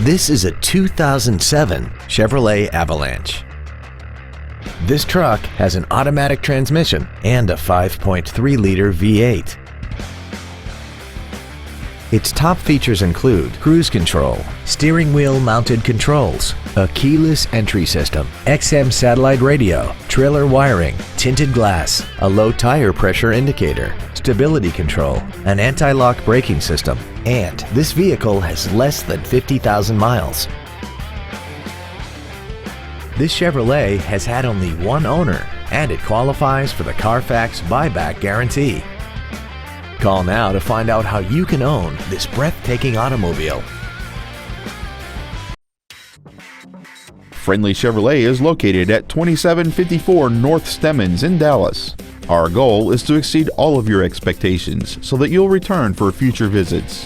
This is a 2007 Chevrolet Avalanche. This truck has an automatic transmission and a 5.3-liter V8. Its top features include cruise control, steering wheel mounted controls, a keyless entry system, XM satellite radio, trailer wiring, tinted glass, a low tire pressure indicator, stability control, an anti-lock braking system, and this vehicle has less than 50,000 miles. This Chevrolet has had only one owner, and it qualifies for the Carfax buyback guarantee. Call now to find out how you can own this breathtaking automobile. Friendly Chevrolet is located at 2754 North Stemmons in Dallas. Our goal is to exceed all of your expectations so that you'll return for future visits.